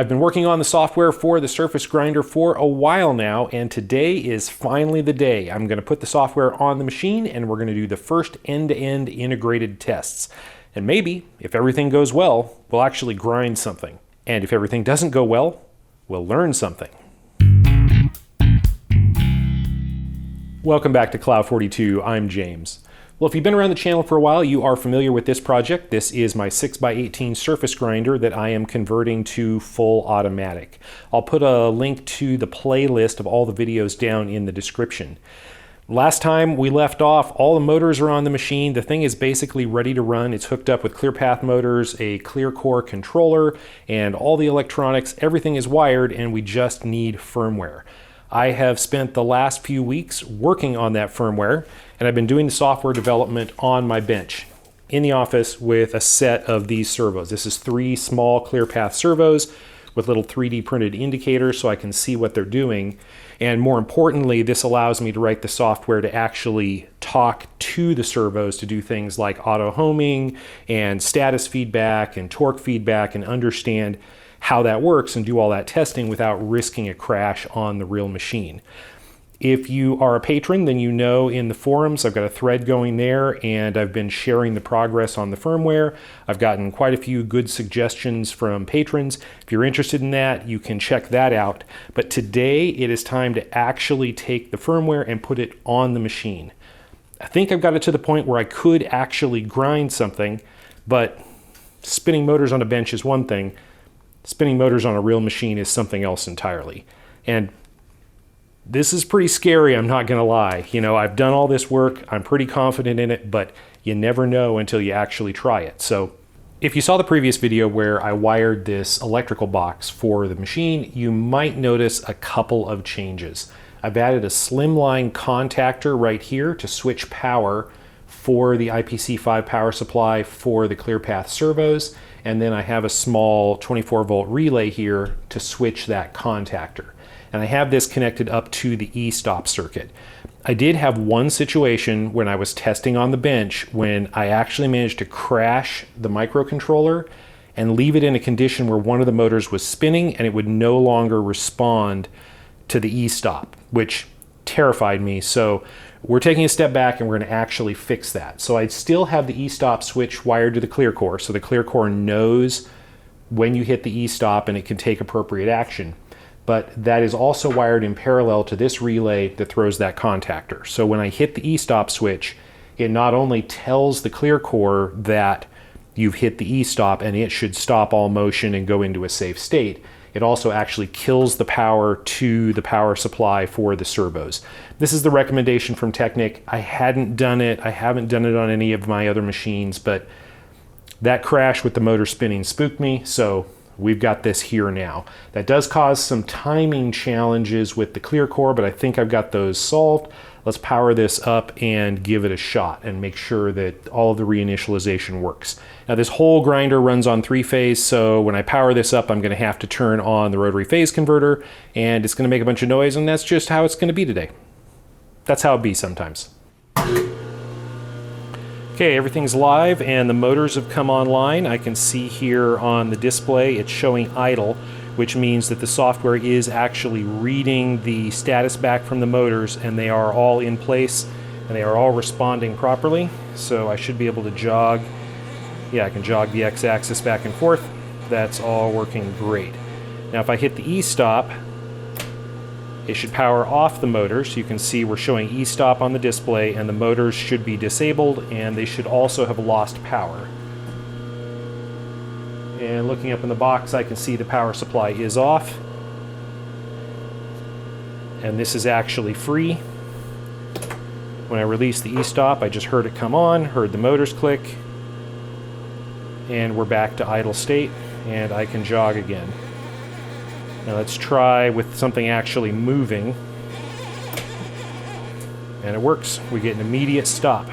I've been working on the software for the surface grinder for a while now, and today is finally the day. I'm going to put the software on the machine and we're going to do the first end-to-end integrated tests. And maybe, if everything goes well, we'll actually grind something. And if everything doesn't go well, we'll learn something. Welcome back to Cloud 42. I'm James. Well, if you've been around the channel for a while, you are familiar with this project. This is my 6x18 surface grinder that I am converting to full automatic. I'll put a link to the playlist of all the videos down in the description. Last time we left off, all the motors are on the machine. The thing is basically ready to run. It's hooked up with ClearPath motors, a ClearCore controller, and all the electronics. Everything is wired, and we just need firmware. I have spent the last few weeks working on that firmware, and I've been doing the software development on my bench in the office with a set of these servos. This is 3 small ClearPath servos with little 3D printed indicators so I can see what they're doing. And more importantly, this allows me to write the software to actually talk to the servos to do things like auto homing and status feedback and torque feedback and understand how that works and do all that testing without risking a crash on the real machine. If you are a patron, then you know in the forums I've got a thread going there and I've been sharing the progress on the firmware. I've gotten quite a few good suggestions from patrons. If you're interested in that, you can check that out. But today it is time to actually take the firmware and put it on the machine. I think I've got it to the point where I could actually grind something, but spinning motors on a bench is one thing. Spinning motors on a real machine is something else entirely. And this is pretty scary, I'm not gonna lie. You know, I've done all this work, I'm pretty confident in it, but you never know until you actually try it. So if you saw the previous video where I wired this electrical box for the machine, you might notice a couple of changes. I've added a slimline contactor right here to switch power for the IPC5 power supply for the ClearPath servos, and then I have a small 24-volt relay here to switch that contactor. And I have this connected up to the ESTOP circuit. I did have one situation when I was testing on the bench when I actually managed to crash the microcontroller and leave it in a condition where one of the motors was spinning and it would no longer respond to the ESTOP, which terrified me. So we're taking a step back and we're going to actually fix that. So I still have the ESTOP switch wired to the ClearCore, so the ClearCore knows when you hit the ESTOP and it can take appropriate action. But that is also wired in parallel to this relay that throws that contactor. So when I hit the ESTOP switch, it not only tells the ClearCore that you've hit the ESTOP and it should stop all motion and go into a safe state, it also actually kills the power to the power supply for the servos. This is the recommendation from Technic. I hadn't done it. I haven't done it on any of my other machines, but that crash with the motor spinning spooked me, so we've got this here now. That does cause some timing challenges with the ClearCore, but I think I've got those solved. Let's power this up and give it a shot and make sure that all of the reinitialization works. Now this whole grinder runs on 3-phase, so when I power this up, I'm gonna have to turn on the rotary phase converter and it's gonna make a bunch of noise, and that's just how it's gonna be today. That's how it be sometimes. Okay, everything's live and the motors have come online. I can see here on the display it's showing idle, which means that the software is actually reading the status back from the motors and they are all in place and they are all responding properly. So I should be able to jog. Yeah, I can jog the x-axis back and forth. That's all working great. Now if I hit the E-stop, it should power off the motors. You can see we're showing E-stop on the display and the motors should be disabled and they should also have lost power. And looking up in the box, I can see the power supply is off. And this is actually free. When I release the E-stop, I just heard it come on, heard the motors click, and we're back to idle state, and I can jog again. Now let's try with something actually moving. And it works. We get an immediate stop.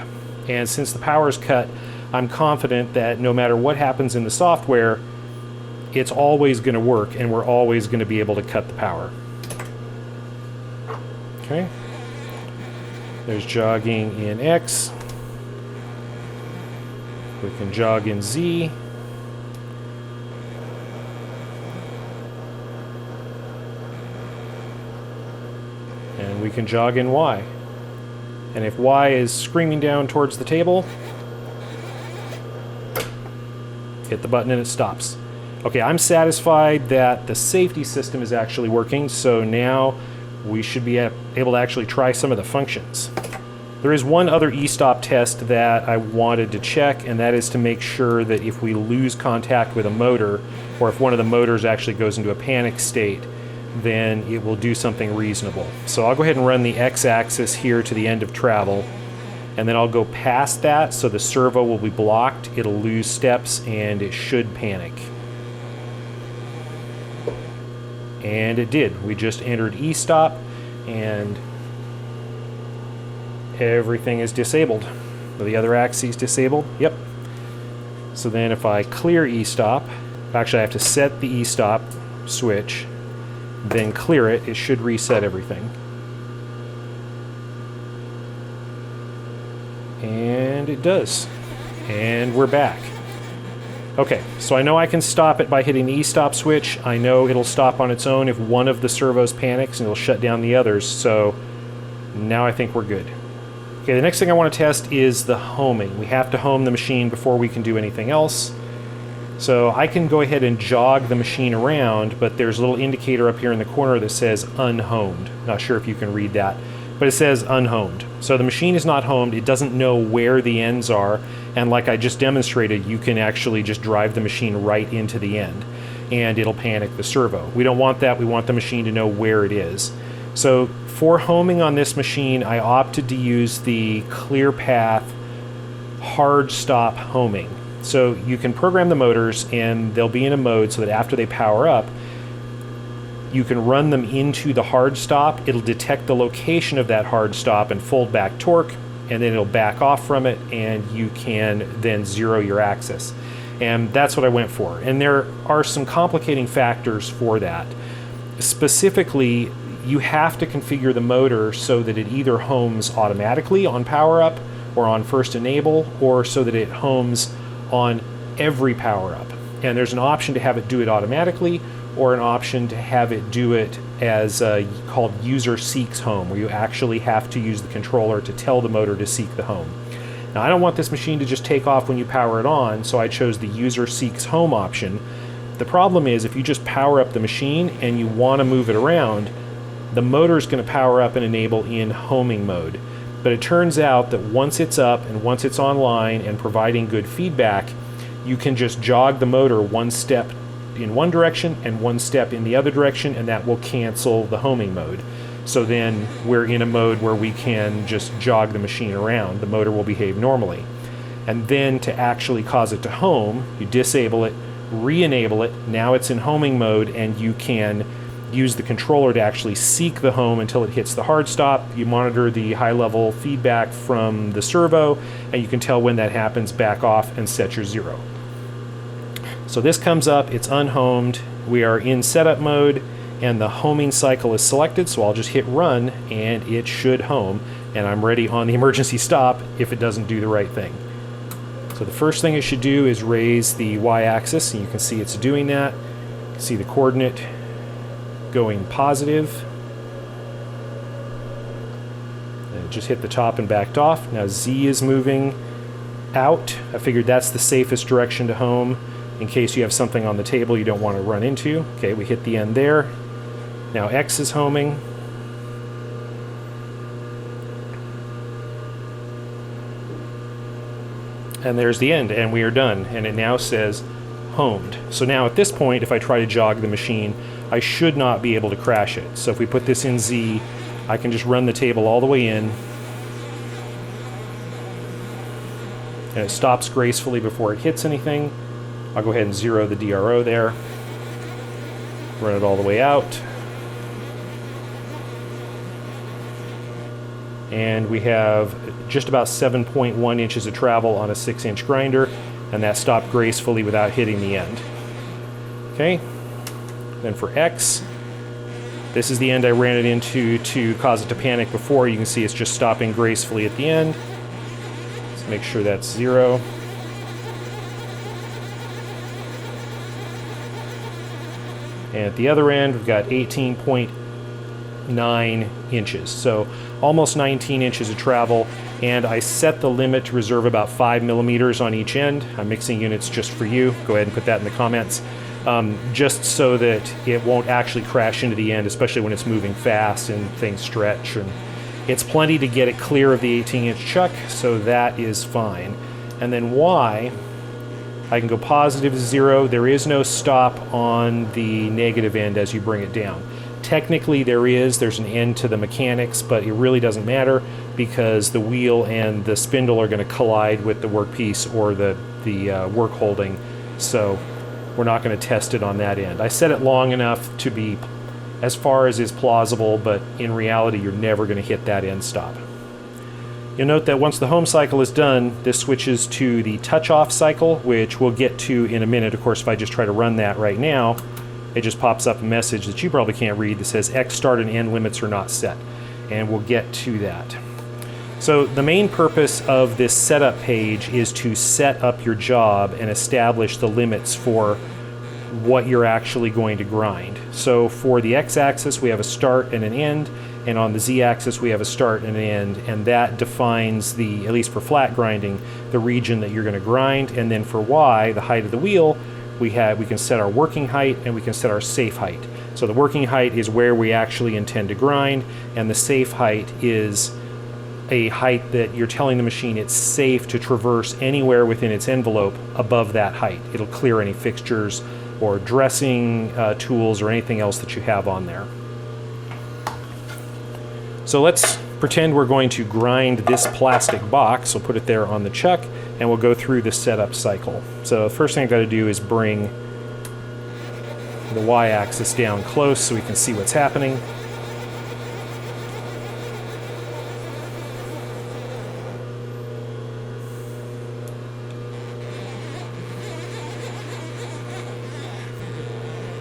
And since the power is cut, I'm confident that no matter what happens in the software, it's always going to work and we're always going to be able to cut the power. Okay. There's jogging in X. We can jog in Z. And we can jog in Y. And if Y is screaming down towards the table, hit the button and it stops. Okay, I'm satisfied that the safety system is actually working, so now we should be able to actually try some of the functions. There is one other ESTOP test that I wanted to check, and that is to make sure that if we lose contact with a motor, or if one of the motors actually goes into a panic state, then it will do something reasonable. So I'll go ahead and run the X-axis here to the end of travel, and then I'll go past that, so the servo will be blocked, it'll lose steps, and it should panic. And it did. We just entered ESTOP, and everything is disabled. Are the other axes disabled? Yep. So then if I clear ESTOP, actually I have to set the ESTOP switch, then clear it, it should reset everything. And it does. And we're back. Okay, so I know I can stop it by hitting the ESTOP switch. I know it'll stop on its own if one of the servos panics, and it'll shut down the others, so now I think we're good. Okay, the next thing I want to test is the homing. We have to home the machine before we can do anything else. So I can go ahead and jog the machine around, but there's a little indicator up here in the corner that says unhomed. Not sure if you can read that, but it says unhomed. So the machine is not homed, it doesn't know where the ends are, and like I just demonstrated, you can actually just drive the machine right into the end, and it'll panic the servo. We don't want that, we want the machine to know where it is. So for homing on this machine, I opted to use the ClearPath hard stop homing. So you can program the motors and they'll be in a mode so that after they power up, you can run them into the hard stop. It'll detect the location of that hard stop and fold back torque, and then it'll back off from it, and you can then zero your axis. And that's what I went for. And there are some complicating factors for that. Specifically, you have to configure the motor so that it either homes automatically on power up or on first enable, or so that it homes on every power up. And there's an option to have it do it automatically, or an option to have it do it as called user seeks home, where you actually have to use the controller to tell the motor to seek the home. Now I don't want this machine to just take off when you power it on, so I chose the user seeks home option. The problem is if you just power up the machine and you want to move it around, the motor is going to power up and enable in homing mode. But it turns out that once it's up and once it's online and providing good feedback, you can just jog the motor one step in one direction and one step in the other direction, and that will cancel the homing mode. So then we're in a mode where we can just jog the machine around. The motor will behave normally. And then to actually cause it to home, you disable it, re-enable it, now it's in homing mode, and you can use the controller to actually seek the home until it hits the hard stop. You monitor the high-level feedback from the servo, and you can tell when that happens, back off, and set your zero. So this comes up, it's unhomed, we are in setup mode, and the homing cycle is selected, so I'll just hit run, and it should home, and I'm ready on the emergency stop if it doesn't do the right thing. So the first thing it should do is raise the y-axis, and you can see it's doing that. You can see the coordinate going positive. And it just hit the top and backed off. Now Z is moving out. I figured that's the safest direction to home in case you have something on the table you don't want to run into. Okay, we hit the end there. Now X is homing. And there's the end, and we are done. And it now says homed. So now at this point, if I try to jog the machine, I should not be able to crash it. So if we put this in Z, I can just run the table all the way in, and it stops gracefully before it hits anything. I'll go ahead and zero the DRO there, run it all the way out, and we have just about 7.1 inches of travel on a 6-inch grinder, and that stopped gracefully without hitting the end. Okay, then for X, this is the end I ran it into to cause it to panic before. You can see it's just stopping gracefully at the end. Let's make sure that's 0. And at the other end, we've got 18.4 9 inches. So almost 19 inches of travel, and I set the limit to reserve about 5 millimeters on each end. I'm mixing units just for you. Go ahead and put that in the comments. Just so that it won't actually crash into the end, especially when it's moving fast and things stretch. And it's plenty to get it clear of the 18-inch chuck, so that is fine. And then Y, I can go positive to 0. There is no stop on the negative end as you bring it down. Technically there's an end to the mechanics, but it really doesn't matter because the wheel and the spindle are going to collide with the workpiece or the work holding, so we're not going to test it on that end. I set it long enough to be as far as is plausible, but in reality you're never going to hit that end stop. You'll note that once the home cycle is done, this switches to the touch-off cycle, which we'll get to in a minute. Of course, if I just try to run that right now, it just pops up a message that you probably can't read that says X start and end limits are not set, and we'll get to that. So the main purpose of this setup page is to set up your job and establish the limits for what you're actually going to grind. So for the X-axis we have a start and an end, and on the Z-axis we have a start and an end, and that defines the, at least for flat grinding, the region that you're going to grind. And then for Y, the height of the wheel, we can set our working height and we can set our safe height. So the working height is where we actually intend to grind, and the safe height is a height that you're telling the machine it's safe to traverse anywhere within its envelope above that height. It'll clear any fixtures or dressing tools or anything else that you have on there. So let's pretend we're going to grind this plastic box. We'll put it there on the chuck and we'll go through the setup cycle. So the first thing I've got to do is bring the Y-axis down close so we can see what's happening.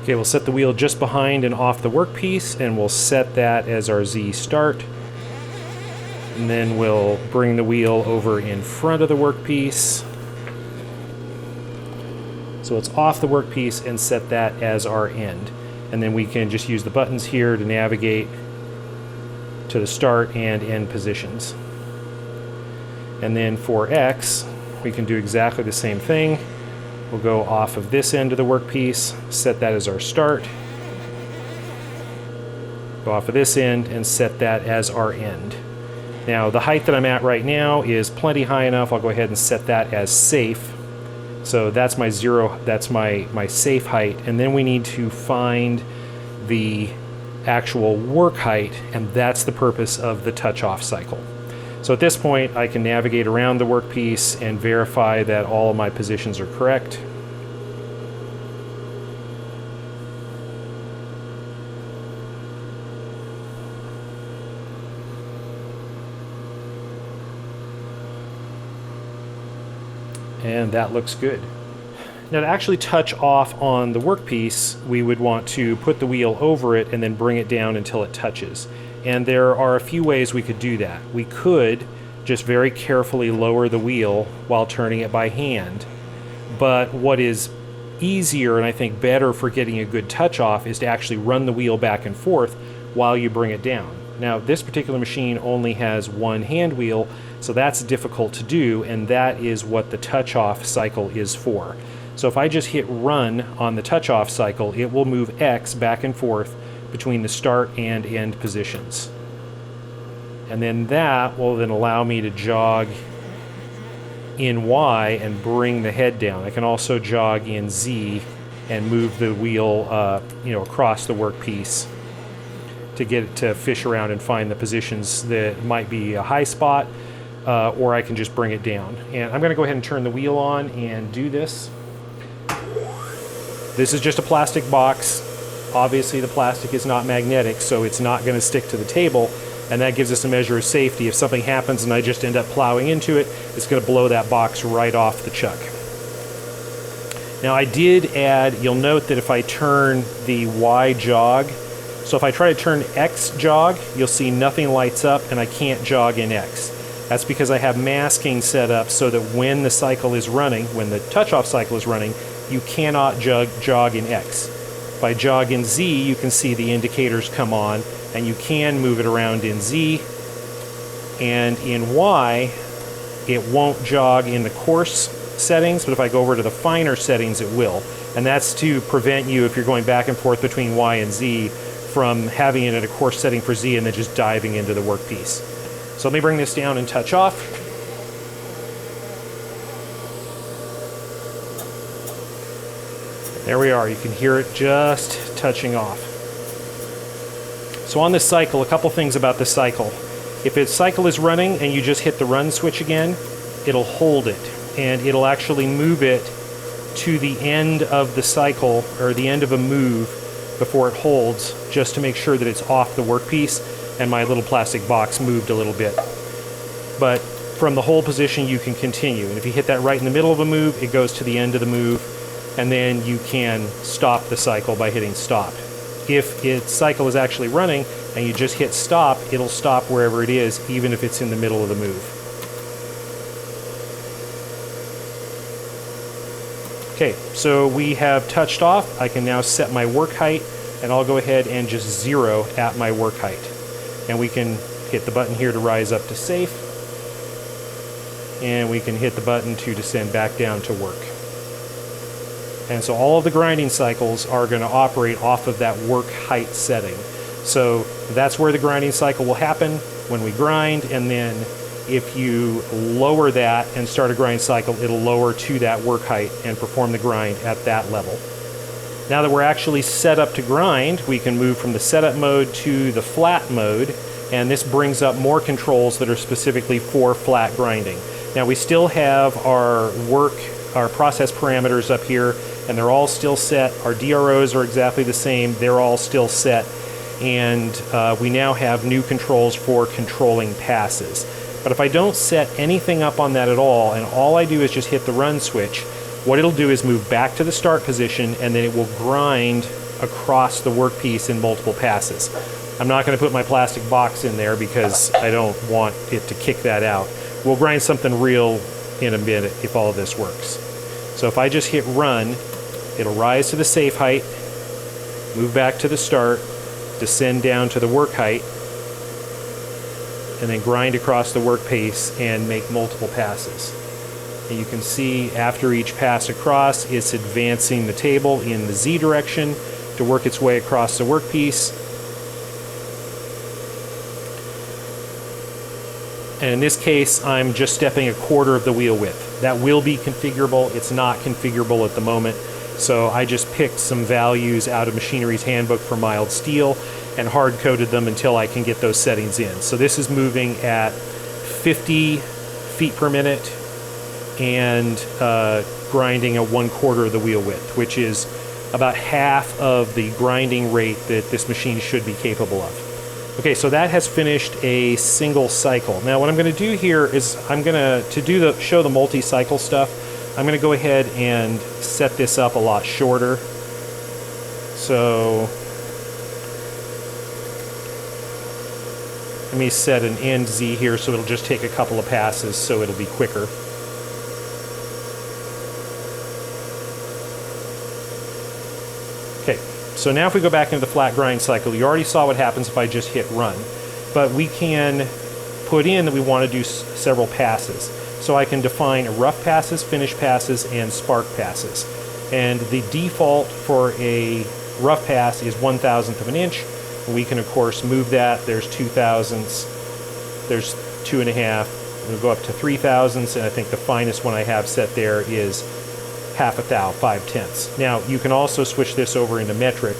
Okay, we'll set the wheel just behind and off the workpiece, and we'll set that as our Z start. And then we'll bring the wheel over in front of the workpiece. So it's off the workpiece, and set that as our end. And then we can just use the buttons here to navigate to the start and end positions. And then for X, we can do exactly the same thing. We'll go off of this end of the workpiece, set that as our start, go off of this end and set that as our end. Now the height that I'm at right now is plenty high enough. I'll go ahead and set that as safe. So that's my zero, that's my safe height, and then we need to find the actual work height, and that's the purpose of the touch-off cycle. So at this point, I can navigate around the workpiece and verify that all of my positions are correct. And that looks good. Now to actually touch off on the workpiece, we would want to put the wheel over it and then bring it down until it touches. And there are a few ways we could do that. We could just very carefully lower the wheel while turning it by hand. But what is easier and I think better for getting a good touch off is to actually run the wheel back and forth while you bring it down. Now this particular machine only has one hand wheel, so that's difficult to do, and that is what the touch off cycle is for. So if I just hit run on the touch off cycle, it will move X back and forth between the start and end positions. And then that will then allow me to jog in Y and bring the head down. I can also jog in Z and move the wheel across the workpiece to get it to fish around and find the positions that might be a high spot, or I can just bring it down. And I'm going to go ahead and turn the wheel on and do this. This is just a plastic box. Obviously the plastic is not magnetic, so it's not going to stick to the table, and that gives us a measure of safety. If something happens and I just end up plowing into it, it's going to blow that box right off the chuck. Now I did add, you'll note that if I turn the Y jog, so if I try to turn X jog, you'll see nothing lights up and I can't jog in X. That's because I have masking set up so that when the cycle is running, when the touch-off cycle is running, you cannot jog in X. If I jog in Z, you can see the indicators come on, and you can move it around in Z. And in Y, it won't jog in the coarse settings, but if I go over to the finer settings, it will. And that's to prevent you, if you're going back and forth between Y and Z, from having it at a coarse setting for Z and then just diving into the workpiece. So let me bring this down and touch off. There we are. You can hear it just touching off. So on this cycle, a couple things about this cycle. If its cycle is running and you just hit the run switch again, it'll hold it, and it'll actually move it to the end of the cycle, or the end of a move, before it holds, just to make sure that it's off the workpiece, and my little plastic box moved a little bit. But from the hold position, you can continue. And if you hit that right in the middle of a move, it goes to the end of the move, and then you can stop the cycle by hitting stop. If its cycle is actually running and you just hit stop, it'll stop wherever it is, even if it's in the middle of the move. Okay, so we have touched off. I can now set my work height, and I'll go ahead and just zero at my work height. And we can hit the button here to rise up to safe, and we can hit the button to descend back down to work. And so all of the grinding cycles are going to operate off of that work height setting. So that's where the grinding cycle will happen when we grind, and then if you lower that and start a grind cycle, it'll lower to that work height and perform the grind at that level. Now that we're actually set up to grind, we can move from the setup mode to the flat mode, and this brings up more controls that are specifically for flat grinding. Now we still have our process parameters up here, and they're all still set. Our DROs are exactly the same. They're all still set. And we now have new controls for controlling passes. But if I don't set anything up on that at all, and all I do is just hit the run switch, what it'll do is move back to the start position, and then it will grind across the workpiece in multiple passes. I'm not going to put my plastic box in there because I don't want it to kick that out. We'll grind something real in a minute if all of this works. So if I just hit run, it'll rise to the safe height, move back to the start, descend down to the work height, and then grind across the workpiece and make multiple passes. And you can see after each pass across, it's advancing the table in the Z direction to work its way across the workpiece. And in this case, I'm just stepping a quarter of the wheel width. That will be configurable. It's not configurable at the moment. So I just picked some values out of Machinery's Handbook for mild steel and hard-coded them until I can get those settings in. So this is moving at 50 feet per minute and grinding at 1/4 of the wheel width, which is about half of the grinding rate that this machine should be capable of. Okay, so that has finished a single cycle. Now what I'm going to do here is I'm going to show the multi-cycle stuff, I'm going to go ahead and set this up a lot shorter. So let me set an end Z here so it'll just take a couple of passes so it'll be quicker. Okay, so now if we go back into the flat grind cycle, you already saw what happens if I just hit run. But we can put in that we want to do several passes. So I can define rough passes, finish passes, and spark passes. And the default for a rough pass is 1/1000th of an inch. We can of course move that. There's 2/1000ths, there's 2.5. We'll go up to 3/1000ths, and I think the finest one I have set there is 1/2 thou, 5/10ths. Now you can also switch this over into metric,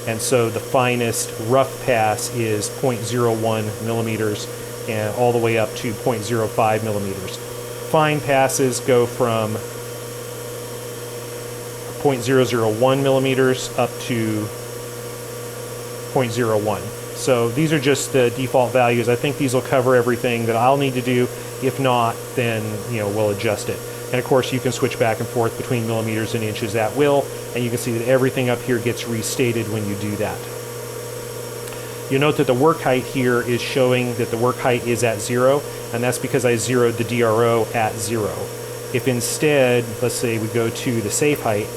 and so the finest rough pass is 0.01 millimeters and all the way up to 0.05 millimeters. Fine passes go from 0.001 millimeters up to 0.01. So these are just the default values. I think these will cover everything that I'll need to do. If not, then we'll adjust it. And of course you can switch back and forth between millimeters and inches at will, and you can see that everything up here gets restated when you do that. You'll note that the work height here is showing that the work height is at 0, and that's because I zeroed the DRO at 0. If instead, let's say we go to the safe height,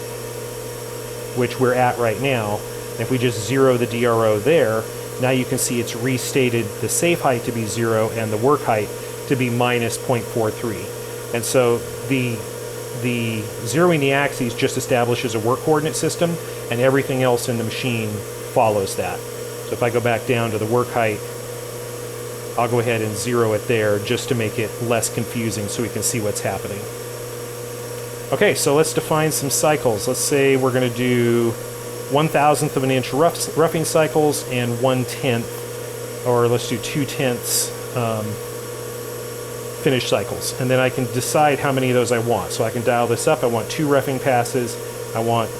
which we're at right now. And if we just zero the DRO there, now you can see it's restated the safe height to be 0 and the work height to be minus 0.43. And so the zeroing the axes just establishes a work coordinate system, and everything else in the machine follows that. So if I go back down to the work height, I'll go ahead and zero it there just to make it less confusing so we can see what's happening. Okay, so let's define some cycles. Let's say we're going to do 1/1000th of an inch roughing cycles and 1/10, or let's do 2/10 finish cycles. And then I can decide how many of those I want. So I can dial this up. I want 2 roughing passes, I want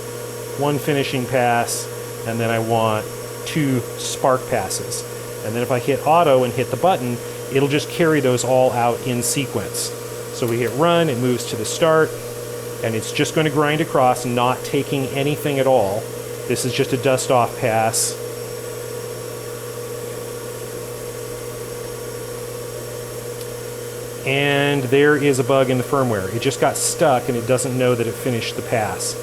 1 finishing pass, and then I want 2 spark passes. And then if I hit auto and hit the button, it'll just carry those all out in sequence. So we hit run, it moves to the start, and it's just going to grind across, not taking anything at all. This is just a dust off pass. And there is a bug in the firmware. It just got stuck and it doesn't know that it finished the pass.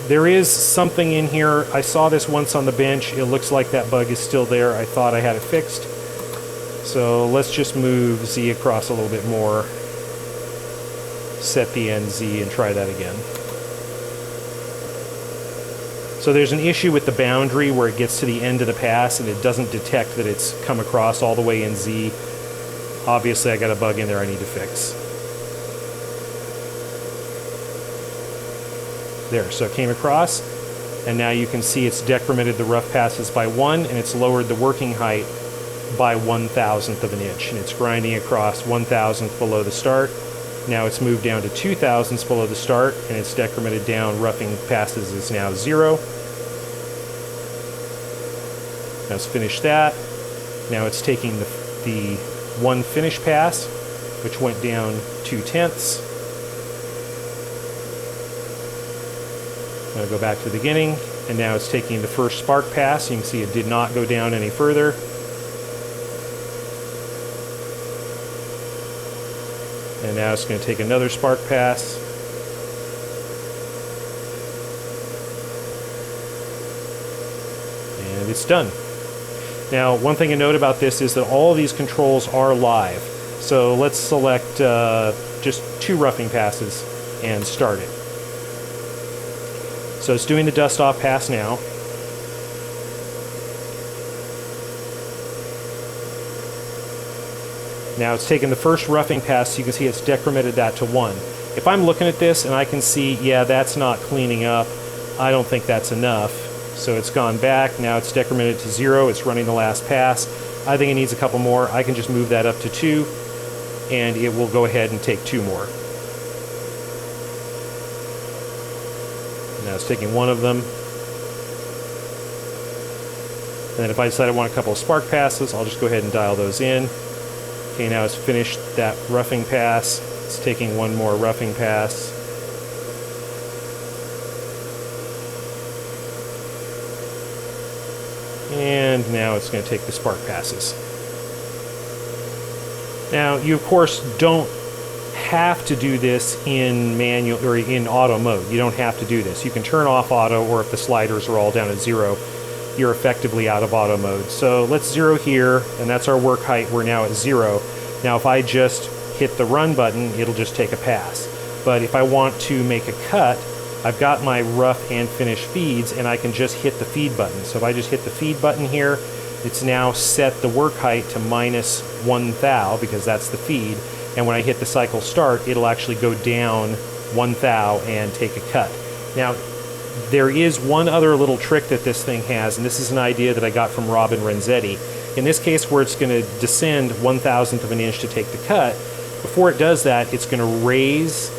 There is something in here. I saw this once on the bench. It looks like that bug is still there. I thought I had it fixed. So let's just move Z across a little bit more. Set the NZ and try that again. So there's an issue with the boundary where it gets to the end of the pass and it doesn't detect that it's come across all the way in Z. Obviously I got a bug in there I need to fix. There, so it came across, and now you can see it's decremented the rough passes by 1, and it's lowered the working height by 1/1000th of an inch, and it's grinding across 1/1000th below the start. Now it's moved down to 2/1000ths below the start, and it's decremented down. Roughing passes is now 0. Now let's finish that. Now it's taking the 1 finish pass, which went down 2/10ths. I'll go back to the beginning, and now it's taking the first spark pass. You can see it did not go down any further. And now it's going to take another spark pass. And it's done. Now, one thing to note about this is that all of these controls are live. So let's select just 2 roughing passes and start it. So it's doing the dust off pass now. Now it's taken the first roughing pass, so you can see it's decremented that to 1. If I'm looking at this and I can see, yeah, that's not cleaning up, I don't think that's enough. So it's gone back, now it's decremented to 0, it's running the last pass. I think it needs a couple more. I can just move that up to 2, and it will go ahead and take 2 more. Now it's taking 1 of them. And then if I decide I want a couple of spark passes, I'll just go ahead and dial those in. Okay, now it's finished that roughing pass. It's taking 1 more roughing pass. And now it's going to take the spark passes. Now, you of course don't have to do this in manual or in auto mode. You don't have to do this. You can turn off auto, or if the sliders are all down at 0, you're effectively out of auto mode. So let's 0 here, and that's our work height. We're now at 0. Now if I just hit the run button, it'll just take a pass. But if I want to make a cut, I've got my rough and finish feeds, and I can just hit the feed button. So if I just hit the feed button here, it's now set the work height to minus 1 thou, because that's the feed. And when I hit the cycle start, it'll actually go down 1 thou and take a cut. Now, there is one other little trick that this thing has, and this is an idea that I got from Robin Renzetti. In this case, where it's going to descend 1/1000th of an inch to take the cut, before it does that, it's going to raise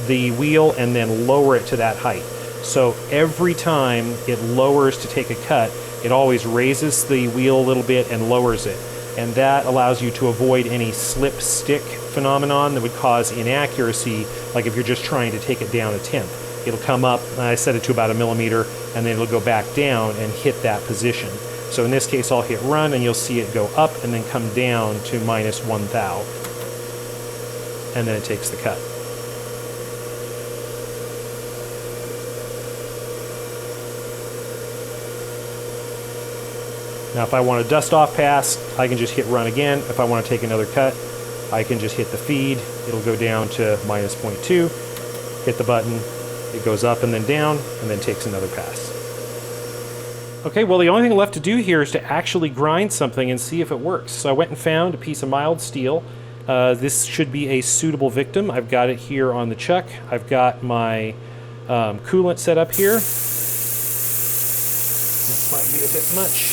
the wheel and then lower it to that height. So every time it lowers to take a cut, it always raises the wheel a little bit and lowers it. And that allows you to avoid any slip stick phenomenon that would cause inaccuracy, like if you're just trying to take it down a tenth. It'll come up, I set it to about 1 millimeter, and then it'll go back down and hit that position. So in this case, I'll hit run, and you'll see it go up and then come down to minus 1 thou. And then it takes the cut. Now if I want a dust off pass, I can just hit run again. If I want to take another cut, I can just hit the feed. It'll go down to -0.2, hit the button, it goes up and then down, and then takes another pass. Okay, well the only thing left to do here is to actually grind something and see if it works. So I went and found a piece of mild steel. This should be a suitable victim. I've got it here on the chuck. I've got my coolant set up here. This might be a bit much.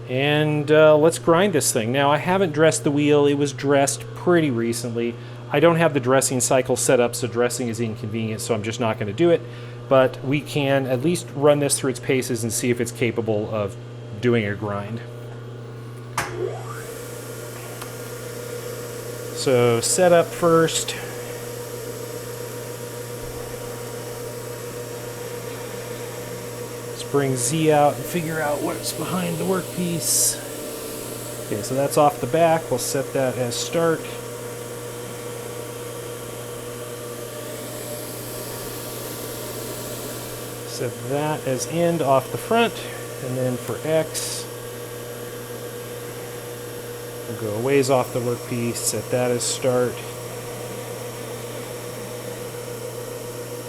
And let's grind this thing. Now I haven't dressed the wheel. It was dressed pretty recently. I don't have the dressing cycle set up, so dressing is inconvenient, so I'm just not going to do it. But we can at least run this through its paces and see if it's capable of doing a grind. So set up first. Let's bring Z out and figure out what's behind the workpiece. Okay, so that's off the back. We'll set that as start. Set that as end off the front, and then for X, we'll go a ways off the workpiece, set that as start,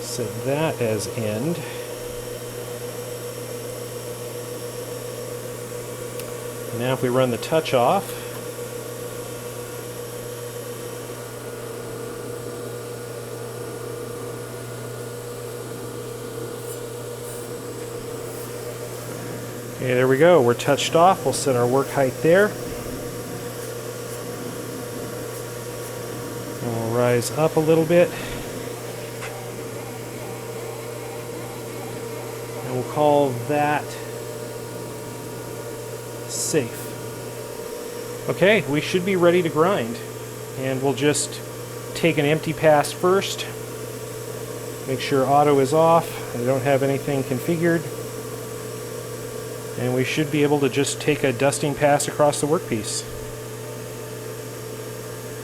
set that as end, and now if we run the touch off, okay, there we go. We're touched off. We'll set our work height there. And we'll rise up a little bit. And we'll call that safe. Okay, we should be ready to grind. And we'll just take an empty pass first. Make sure auto is off. I don't have anything configured. And we should be able to just take a dusting pass across the workpiece.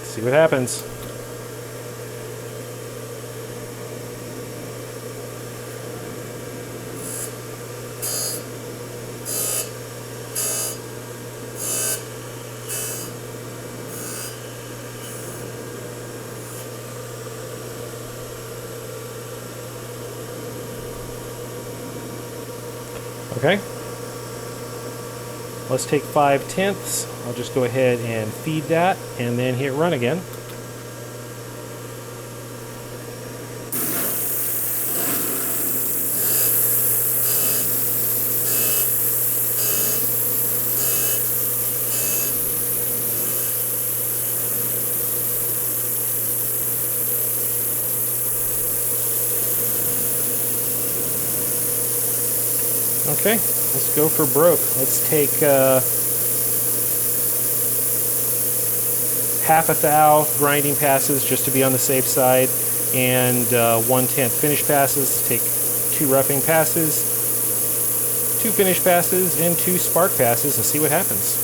See what happens. Okay. Let's take 5/10. I'll just go ahead and feed that and then hit run again. Okay, let's go for broke. Let's take half a thou grinding passes just to be on the safe side, and 1/10 finish passes. Take 2 roughing passes, 2 finish passes, and 2 spark passes and see what happens.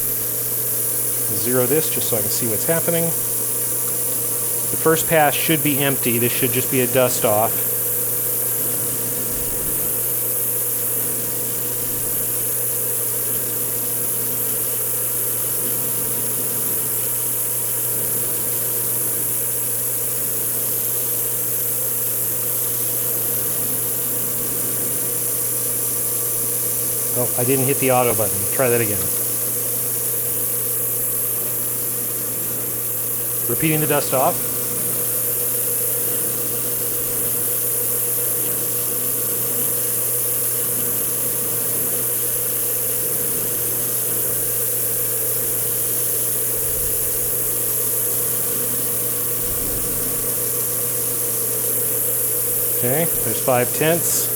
I'll zero this just so I can see what's happening. The first pass should be empty. This should just be a dust off. Oh, I didn't hit the auto button. Try that again. Repeating the dust off. Okay, there's 5/10.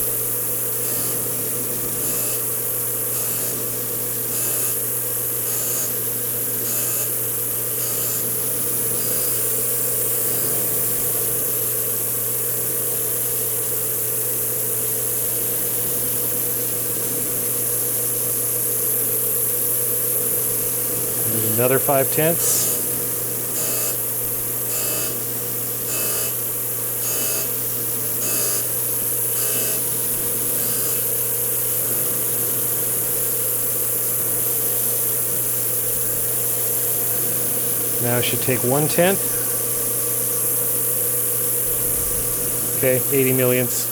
There's another 5/10. Now I should take 1/10. Okay, 80 millionths.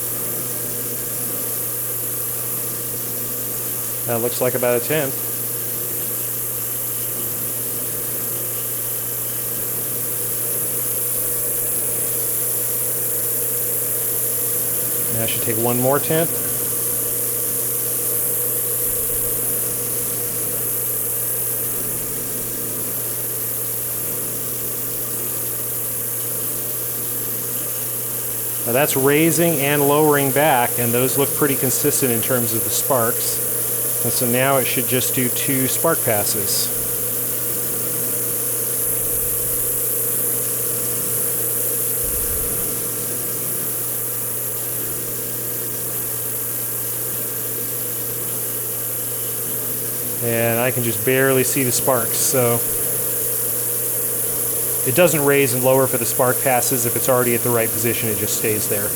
That looks like about a 10th. Now I should take one more 10th. Now that's raising and lowering back, and those look pretty consistent in terms of the sparks. And so now it should just do 2 spark passes. And I can just barely see the sparks, so it doesn't raise and lower for the spark passes. If it's already at the right position, it just stays there.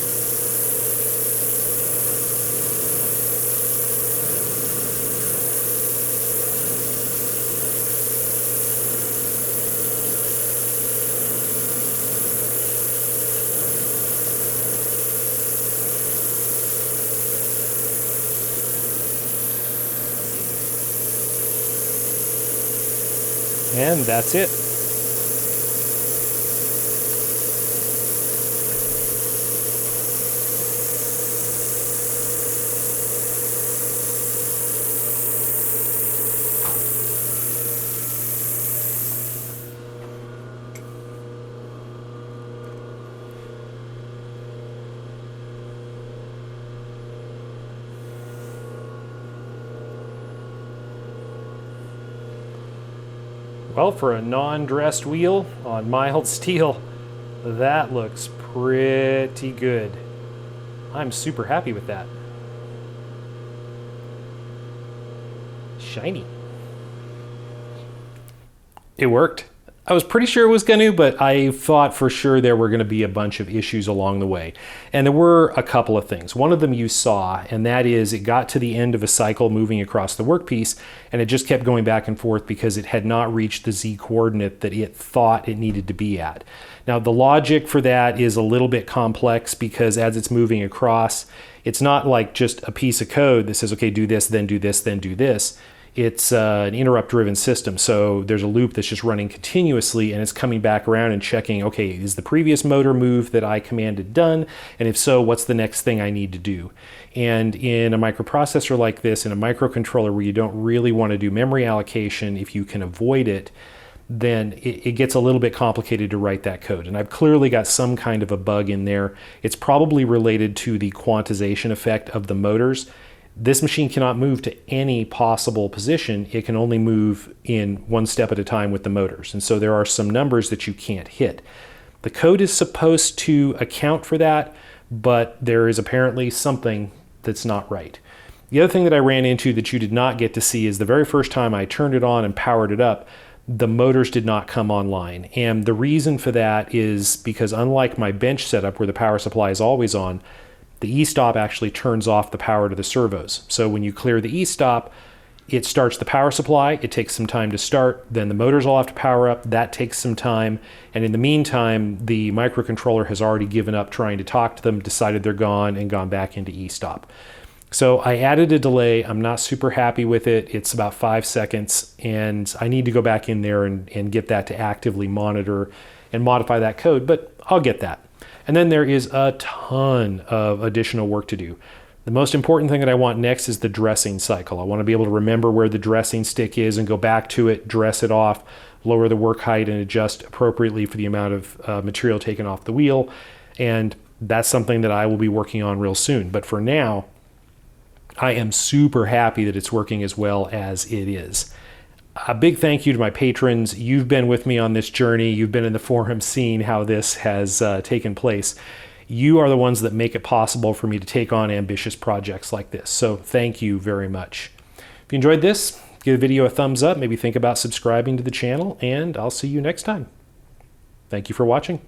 And that's it. Well, for a non-dressed wheel on mild steel, that looks pretty good. I'm super happy with that. Shiny. It worked. I was pretty sure it was going to, but I thought for sure there were going to be a bunch of issues along the way. And there were a couple of things. One of them you saw, and that is it got to the end of a cycle moving across the workpiece, and it just kept going back and forth because it had not reached the Z coordinate that it thought it needed to be at. Now, the logic for that is a little bit complex because as it's moving across, it's not like just a piece of code that says, okay, do this, then do this, then do this. It's an interrupt-driven system, so there's a loop that's just running continuously, and it's coming back around and checking, okay, is the previous motor move that I commanded done? And if so, what's the next thing I need to do? And in a microprocessor like this, in a microcontroller where you don't really want to do memory allocation, if you can avoid it, then it gets a little bit complicated to write that code. And I've clearly got some kind of a bug in there. It's probably related to the quantization effect of the motors. This machine cannot move to any possible position. It can only move in one step at a time with the motors. And so there are some numbers that you can't hit. The code is supposed to account for that, but there is apparently something that's not right. The other thing that I ran into that you did not get to see is the very first time I turned it on and powered it up, the motors did not come online. And the reason for that is because unlike my bench setup where the power supply is always on, the ESTOP actually turns off the power to the servos. So when you clear the ESTOP, it starts the power supply. It takes some time to start. Then the motors all have to power up. That takes some time. And in the meantime, the microcontroller has already given up trying to talk to them, decided they're gone, and gone back into ESTOP. So I added a delay. I'm not super happy with it. It's about 5 seconds, and I need to go back in there and get that to actively monitor and modify that code, but I'll get that. And then there is a ton of additional work to do. The most important thing that I want next is the dressing cycle. I want to be able to remember where the dressing stick is and go back to it, dress it off, lower the work height, and adjust appropriately for the amount of material taken off the wheel. And that's something that I will be working on real soon. But for now, I am super happy that it's working as well as it is. A big thank you to my patrons. You've been with me on this journey. You've been in the forum seeing how this has taken place. You are the ones that make it possible for me to take on ambitious projects like this. So thank you very much. If you enjoyed this, give the video a thumbs up. Maybe think about subscribing to the channel, and I'll see you next time. Thank you for watching.